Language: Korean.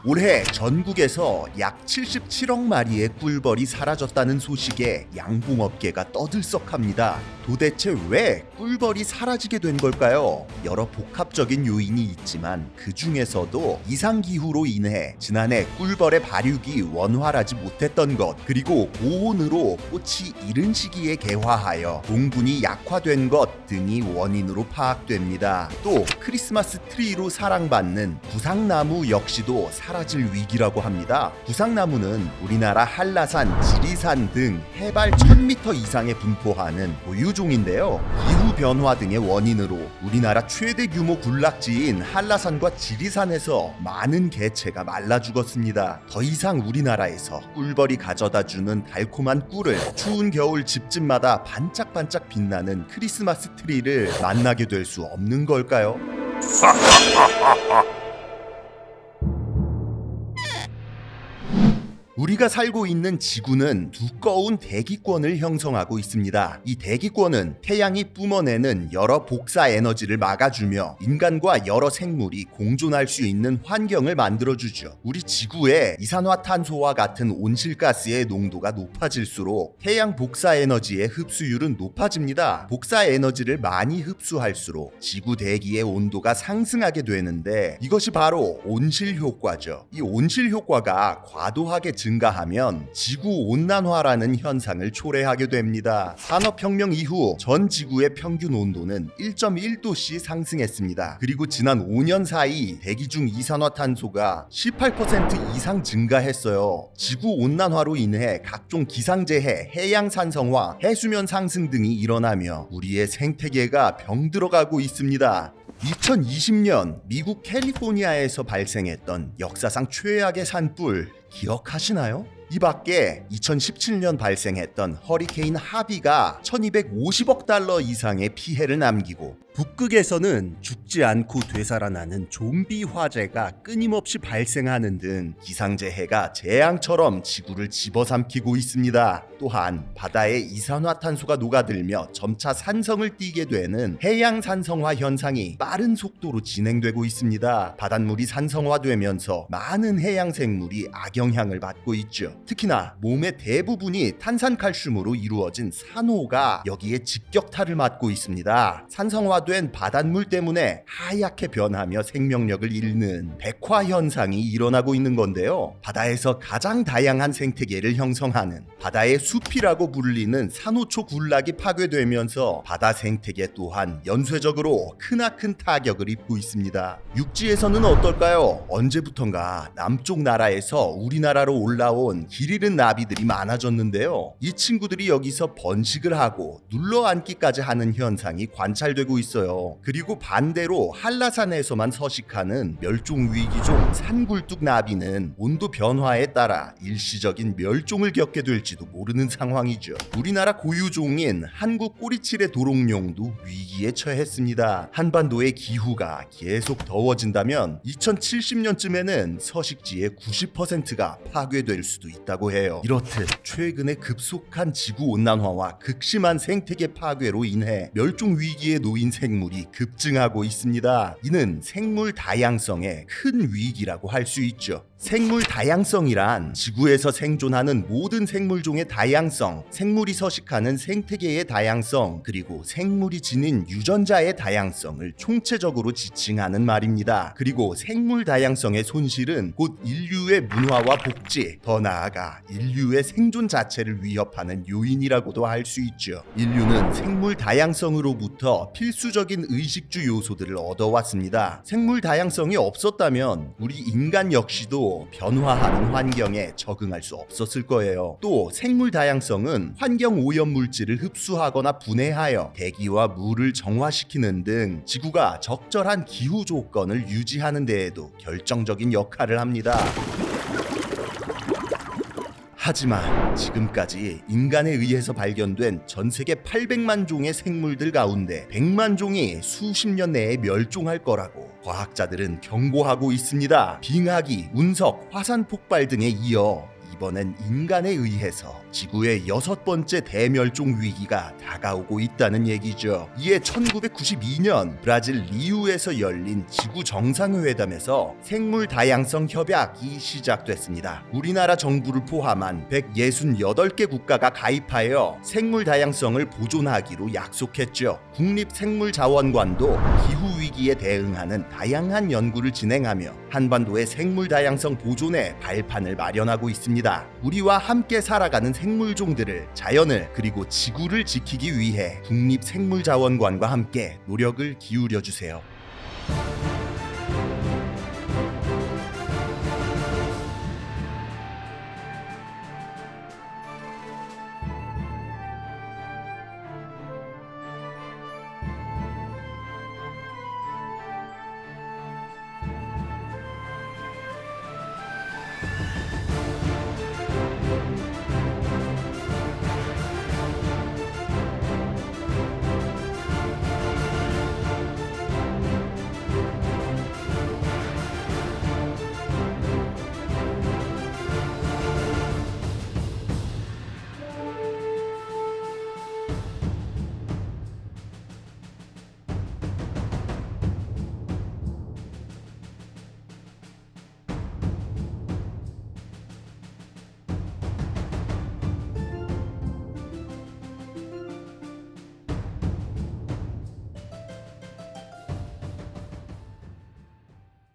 올해 전국에서 약 77억 마리의 꿀벌이 사라졌다는 소식에 양봉업계가 떠들썩합니다. 도대체 왜 꿀벌이 사라지게 된 걸까요? 여러 복합적인 요인이 있지만 그 중에서도 이상기후로 인해 지난해 꿀벌의 발육이 원활하지 못했던 것, 그리고 고온으로 꽃이 이른 시기에 개화하여 동분이 약화된 것 등이 원인으로 파악됩니다. 또 크리스마스 트리로 사랑받는 구상나무 역시도 사라질 위기라고 합니다. 구상나무는 우리나라 한라산, 지리산 등 해발 1000m 이상에 분포하는 고유종인데요. 기후 변화 등의 원인으로 우리나라 최대 규모 군락지인 한라산과 지리산에서 많은 개체가 말라 죽었습니다. 더 이상 우리나라에서 꿀벌이 가져다주는 달콤한 꿀을 추운 겨울 집집마다 반짝반짝 빛나는 크리스마스 트리를 만나게 될 수 없는 걸까요? 우리가 살고 있는 지구는 두꺼운 대기권을 형성하고 있습니다. 이 대기권은 태양이 뿜어내는 여러 복사 에너지를 막아주며 인간과 여러 생물이 공존할 수 있는 환경을 만들어주죠. 우리 지구의 이산화탄소와 같은 온실가스의 농도가 높아질수록 태양 복사 에너지의 흡수율은 높아집니다. 복사 에너지를 많이 흡수할수록 지구 대기의 온도가 상승하게 되는데 이것이 바로 온실 효과죠. 이 온실 효과가 과도하게 증가하면 지구온난화라는 현상을 초래하게 됩니다. 산업혁명 이후 전 지구의 평균 온도는 1.1도씩 상승했습니다. 그리고 지난 5년 사이 대기 중 이산화탄소가 18% 이상 증가했어요. 지구온난화로 인해 각종 기상재해, 해양 산성화, 해수면 상승 등이 일어나며 우리의 생태계가 병들어가고 있습니다. 2020년 미국 캘리포니아에서 발생했던 역사상 최악의 산불 기억하시나요? 이 밖에 2017년 발생했던 허리케인 하비가 1250억 달러 이상의 피해를 남기고 북극에서는 죽지 않고 되살아나는 좀비 화재가 끊임없이 발생하는 등 기상재해가 재앙처럼 지구를 집어삼키고 있습니다. 또한 바다에 이산화탄소가 녹아들며 점차 산성을 띠게 되는 해양 산성화 현상이 빠른 속도로 진행되고 있습니다. 바닷물이 산성화되면서 많은 해양 생물이 악영향을 받고 있죠. 특히나 몸의 대부분이 탄산칼슘으로 이루어진 산호가 여기에 직격탄을 맞고 있습니다. 산성화된 바닷물 때문에 하얗게 변하며 생명력을 잃는 백화 현상이 일어나고 있는 건데요. 바다에서 가장 다양한 생태계를 형성하는 바다의 숲이라고 불리는 산호초 군락이 파괴되면서 바다 생태계 또한 연쇄적으로 크나큰 타격을 입고 있습니다. 육지에서는 어떨까요? 언제부턴가 남쪽 나라에서 우리나라로 올라온 길 잃은 나비들이 많아졌는데요. 이 친구들이 여기서 번식을 하고 눌러앉기까지 하는 현상이 관찰되고 있어요. 그리고 반대로 한라산에서만 서식하는 멸종위기종 산굴뚝 나비는 온도 변화에 따라 일시적인 멸종을 겪게 될지도 모르는 상황이죠. 우리나라 고유종인 한국 꼬리칠의 도롱뇽도 위기에 처했습니다. 한반도의 기후가 계속 더워진다면 2070년쯤에는 서식지의 90%가 파괴될 수도 있다고 해요. 이렇듯 최근에 급속한 지구온난화와 극심한 생태계 파괴로 인해 멸종 위기에 놓인 생물이 급증하고 있습니다. 이는 생물 다양성의 큰 위기라고 할 수 있죠. 생물 다양성이란 지구에서 생존하는 모든 생물종의 다양성, 생물이 서식하는 생태계의 다양성, 그리고 생물이 지닌 유전자의 다양성을 총체적으로 지칭하는 말입니다. 그리고 생물 다양성의 손실은 곧 인류의 문화와 복지, 더 나아가 인류의 생존 자체를 위협하는 요인이라고도 할 수 있죠. 인류는 생물 다양성으로부터 필수적인 의식주 요소들을 얻어왔습니다. 생물 다양성이 없었다면 우리 인간 역시도 변화하는 환경에 적응할 수 없었을 거예요. 또 생물 다양성은 환경 오염 물질을 흡수하거나 분해하여 대기와 물을 정화시키는 등 지구가 적절한 기후 조건을 유지하는 데에도 결정적인 역할을 합니다. 하지만 지금까지 인간에 의해서 발견된 전 세계 800만 종의 생물들 가운데 100만 종이 수십 년 내에 멸종할 거라고 과학자들은 경고하고 있습니다. 빙하기, 운석, 화산 폭발 등에 이어 이번엔 인간에 의해서 지구의 6번째 대멸종 위기가 다가오고 있다는 얘기죠. 이에 1992년 브라질 리우에서 열린 지구 정상회담에서 생물 다양성 협약이 시작됐습니다. 우리나라 정부를 포함한 168개 국가가 가입하여 생물 다양성을 보존하기로 약속했죠. 국립생물자원관도 기후 위기에 대응하는 다양한 연구를 진행하며 한반도의 생물 다양성 보존에 발판을 마련하고 있습니다. 우리와 함께 살아가는 생물종들을, 자연을, 그리고 지구를 지키기 위해 국립생물자원관과 함께 노력을 기울여 주세요.